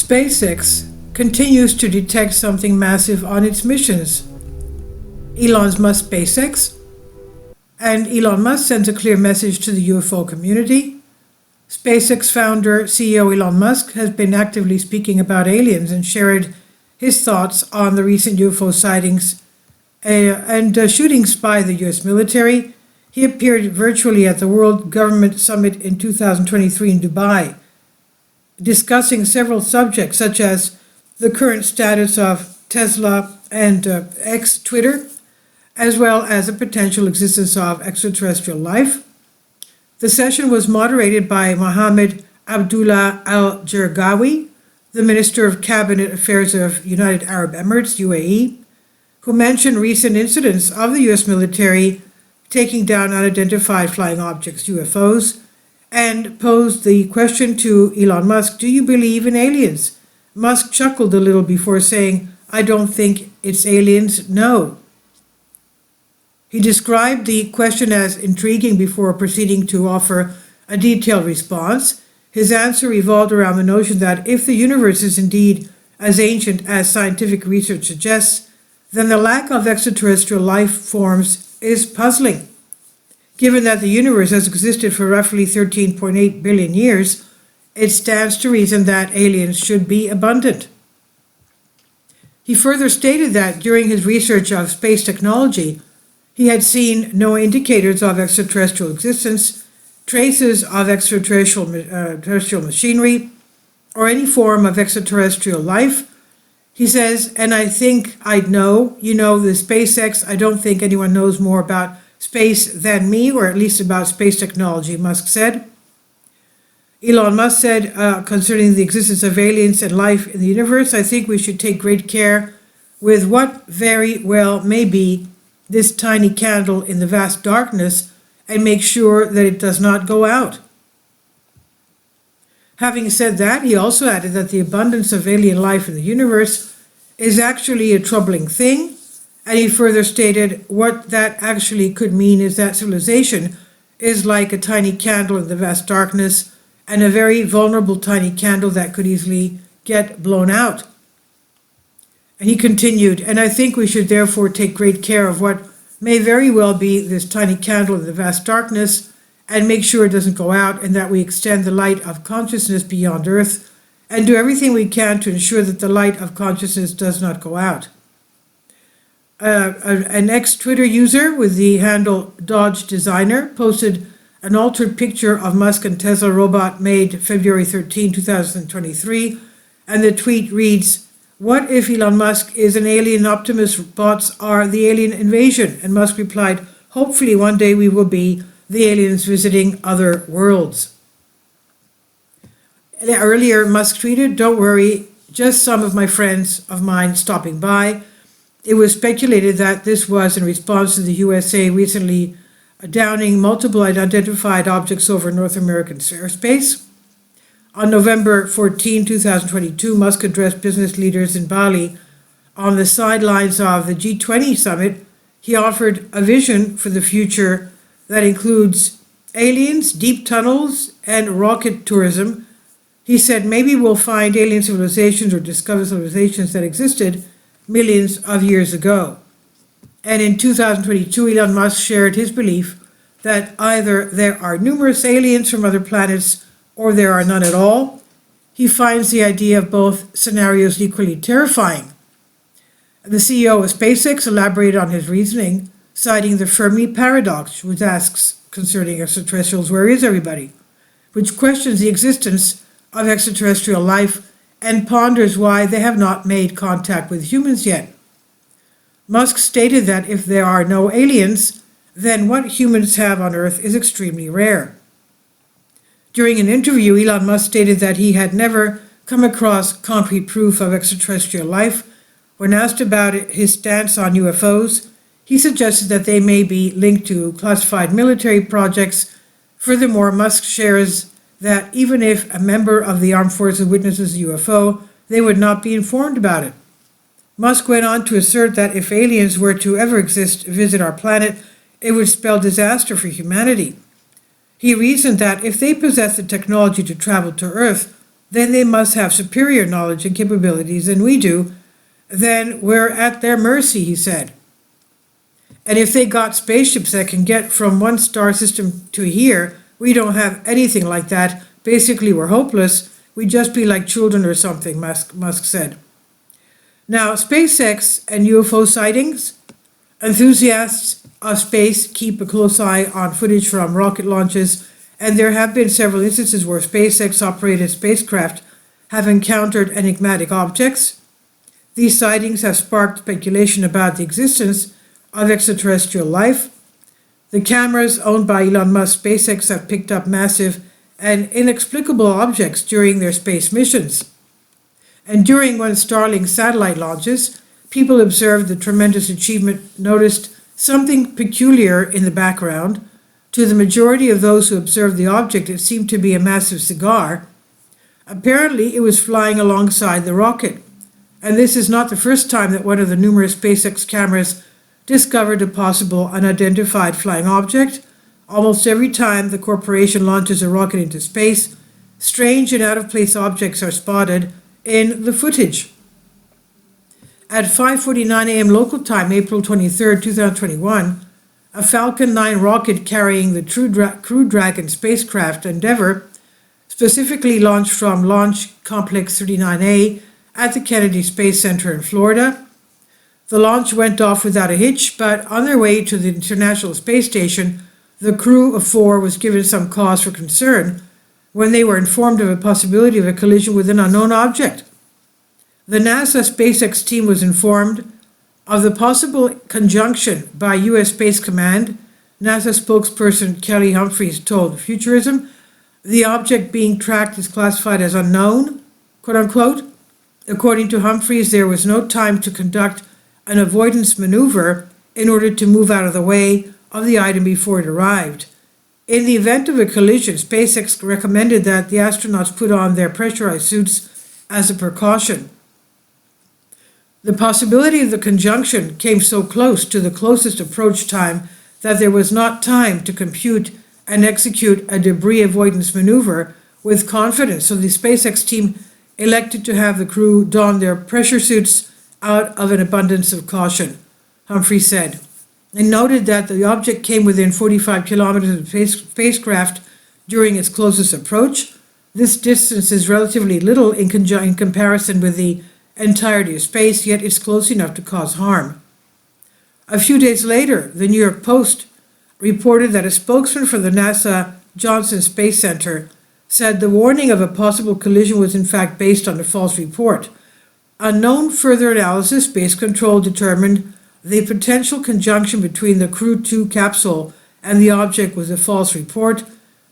SpaceX continues to detect something massive on its missions. Elon Musk's SpaceX, and Elon Musk sends a clear message to the UFO community. SpaceX founder, CEO Elon Musk has been actively speaking about aliens and shared his thoughts on the recent UFO sightings and shootings by the US military. He appeared virtually at the World Government Summit in 2023 in Dubai, discussing several subjects such as the current status of Tesla and X Twitter, as well as the potential existence of extraterrestrial life. The session was moderated by Mohammed Abdullah Al-Jargawi, the Minister of Cabinet Affairs of United Arab Emirates, UAE, who mentioned recent incidents of the US military taking down unidentified flying objects, UFOs, and posed the question to Elon Musk, do you believe in aliens? Musk chuckled a little before saying, I don't think it's aliens, no. He described the question as intriguing before proceeding to offer a detailed response. His answer revolved around the notion that if the universe is indeed as ancient as scientific research suggests, then the lack of extraterrestrial life forms is puzzling. Given that the universe has existed for roughly 13.8 billion years, it stands to reason that aliens should be abundant. He further stated that during his research of space technology, he had seen no indicators of extraterrestrial existence, traces of extraterrestrial machinery, or any form of extraterrestrial life. He says, and I think I'd know, the SpaceX, I don't think anyone knows more about space than me, or at least about space technology, Musk said. Elon Musk said concerning the existence of aliens and life in the universe, I think we should take great care with what very well may be this tiny candle in the vast darkness and make sure that it does not go out. Having said that, he also added that the abundance of alien life in the universe is actually a troubling thing. And he further stated what that actually could mean is that civilization is like a tiny candle in the vast darkness and a very vulnerable tiny candle that could easily get blown out. And he continued, and I think we should therefore take great care of what may very well be this tiny candle in the vast darkness and make sure it doesn't go out, and that we extend the light of consciousness beyond Earth and do everything we can to ensure that the light of consciousness does not go out. An ex-Twitter user with the handle Dodge Designer posted an altered picture of Musk and Tesla robot made February 13, 2023, and the tweet reads, what if Elon Musk is an alien optimist, bots are the alien invasion? And Musk replied, hopefully one day we will be the aliens visiting other worlds. Earlier, Musk tweeted, don't worry, just some of my friends of mine stopping by. It was speculated that this was in response to the USA recently downing multiple unidentified objects over North American airspace. On November 14, 2022, Musk addressed business leaders in Bali on the sidelines of the G20 summit. He offered a vision for the future that includes aliens, deep tunnels, and rocket tourism. He said, maybe we'll find alien civilizations or discover civilizations that existed millions of years ago. And in 2022, Elon Musk shared his belief that either there are numerous aliens from other planets or there are none at all. He finds the idea of both scenarios equally terrifying. The CEO of SpaceX elaborated on his reasoning, citing the Fermi paradox, which asks concerning extraterrestrials, where is everybody? Which questions the existence of extraterrestrial life and ponders why they have not made contact with humans yet. Musk stated that if there are no aliens, then what humans have on Earth is extremely rare. During an interview, Elon Musk stated that he had never come across concrete proof of extraterrestrial life. When asked about his stance on UFOs, he suggested that they may be linked to classified military projects. Furthermore, Musk shares that even if a member of the armed forces witnesses a UFO, they would not be informed about it. Musk went on to assert that if aliens were to ever visit our planet, it would spell disaster for humanity. He reasoned that if they possess the technology to travel to Earth, then they must have superior knowledge and capabilities than we do. Then we're at their mercy, he said. And if they got spaceships that can get from one star system to here, we don't have anything like that. Basically, we're hopeless. We'd just be like children or something, Musk said. Now, SpaceX and UFO sightings. Enthusiasts of space keep a close eye on footage from rocket launches, and there have been several instances where SpaceX-operated spacecraft have encountered enigmatic objects. These sightings have sparked speculation about the existence of extraterrestrial life. The cameras owned by Elon Musk SpaceX have picked up massive and inexplicable objects during their space missions. And during one Starlink satellite launches, people observed the tremendous achievement, noticed something peculiar in the background. To the majority of those who observed the object, it seemed to be a massive cigar. Apparently, it was flying alongside the rocket. And this is not the first time that one of the numerous SpaceX cameras discovered a possible unidentified flying object. Almost every time the corporation launches a rocket into space, strange and out-of-place objects are spotted in the footage. At 5:49 a.m. local time, April 23, 2021, a Falcon 9 rocket carrying the Crew Dragon spacecraft Endeavour, specifically launched from Launch Complex 39A at the Kennedy Space Center in Florida. The launch went off without a hitch, but on their way to the International Space Station, the crew of 4 was given some cause for concern when they were informed of a possibility of a collision with an unknown object. The NASA SpaceX team was informed of the possible conjunction by U.S. Space Command. NASA spokesperson Kelly Humphreys told Futurism the object being tracked is classified as unknown, quote unquote. According to Humphreys, there was no time to conduct an avoidance maneuver in order to move out of the way of the item before it arrived. In the event of a collision, SpaceX recommended that the astronauts put on their pressurized suits as a precaution. The possibility of the conjunction came so close to the closest approach time that there was not time to compute and execute a debris avoidance maneuver with confidence, so the SpaceX team elected to have the crew don their pressure suits out of an abundance of caution, Humphrey said, and noted that the object came within 45 kilometers of the spacecraft during its closest approach. This distance is relatively little in comparison with the entirety of space, yet it's close enough to cause harm. A few days later, the New York Post reported that a spokesman for the NASA Johnson Space Center said the warning of a possible collision was in fact based on a false report. Unknown further analysis, Space Control determined the potential conjunction between the Crew 2 capsule and the object was a false report.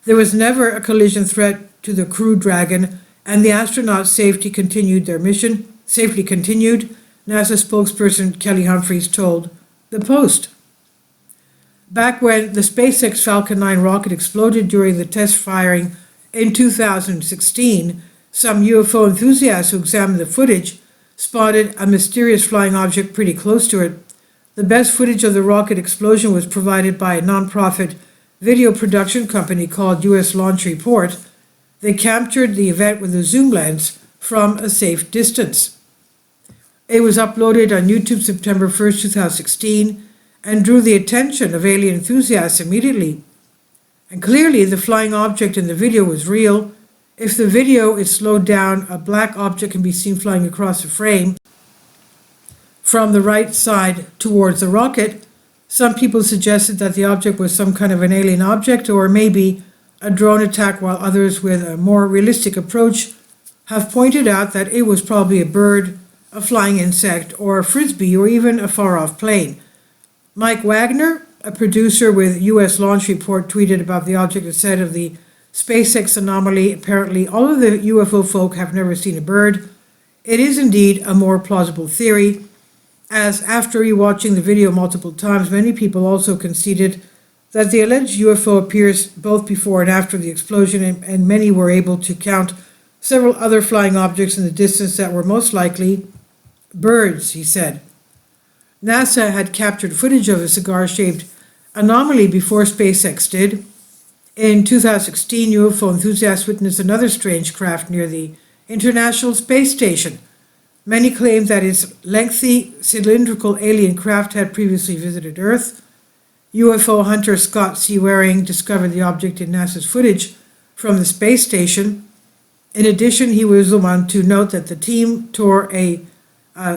There was never a collision threat to the Crew Dragon, and the astronauts' safely continued, NASA spokesperson Kelly Humphreys told the Post. Back when the SpaceX Falcon 9 rocket exploded during the test firing in 2016, some UFO enthusiasts who examined the footage spotted a mysterious flying object pretty close to it. The best footage of the rocket explosion was provided by a non-profit video production company called U.S. Launch Report. They captured the event with a zoom lens from a safe distance. It was uploaded on YouTube September 1st, 2016, and drew the attention of alien enthusiasts immediately. And clearly, the flying object in the video was real. If the video is slowed down, a black object can be seen flying across the frame from the right side towards the rocket. Some people suggested that the object was some kind of an alien object or maybe a drone attack, while others with a more realistic approach have pointed out that it was probably a bird, a flying insect, or a frisbee, or even a far-off plane. Mike Wagner, a producer with U.S. Launch Report, tweeted about the object and said of the SpaceX anomaly, apparently all of the UFO folk have never seen a bird. It is indeed a more plausible theory, as after rewatching the video multiple times, many people also conceded that the alleged UFO appears both before and after the explosion, and many were able to count several other flying objects in the distance that were most likely birds, he said. NASA had captured footage of a cigar-shaped anomaly before SpaceX did. In 2016, UFO enthusiasts witnessed another strange craft near the International Space Station. Many claim that its lengthy cylindrical alien craft had previously visited Earth. UFO hunter Scott C. Waring discovered the object in NASA's footage from the space station. In addition, he was the one to note that the team tore a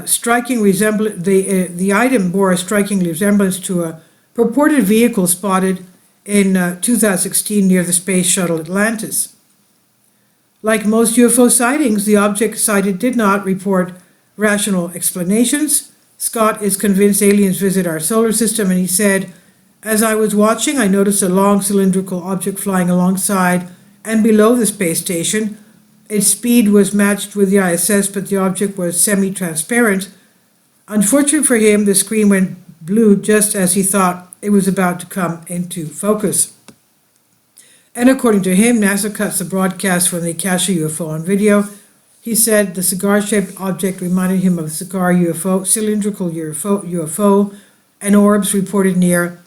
striking resemblance. The item bore a striking resemblance to a purported vehicle spotted in 2016 near the space shuttle Atlantis. Like most UFO sightings, the object sighted did not report rational explanations. Scott is convinced aliens visit our solar system, and he said, "As I was watching, I noticed a long cylindrical object flying alongside and below the space station. Its speed was matched with the ISS, but the object was semi-transparent. Unfortunately for him, the screen went blue just as he thought it was about to come into focus." And according to him, NASA cuts the broadcast when they catch a UFO on video. He said the cigar-shaped object reminded him of a cigar UFO, cylindrical UFO, and orbs reported near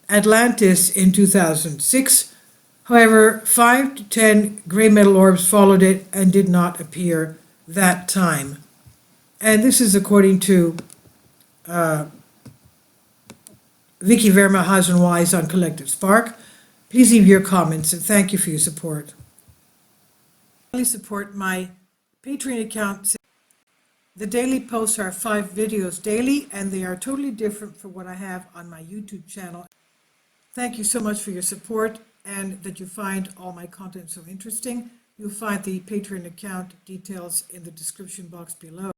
Atlantis in 2006. However, 5 to 10 gray metal orbs followed it and did not appear that time. And this is according to Vicky Verma Hasenwise on Collective Spark. Please leave your comments and thank you for your support. Please support my Patreon account. The daily posts are 5 videos daily, and they are totally different from what I have on my YouTube channel. Thank you so much for your support and that you find all my content so interesting. You'll find the Patreon account details in the description box below.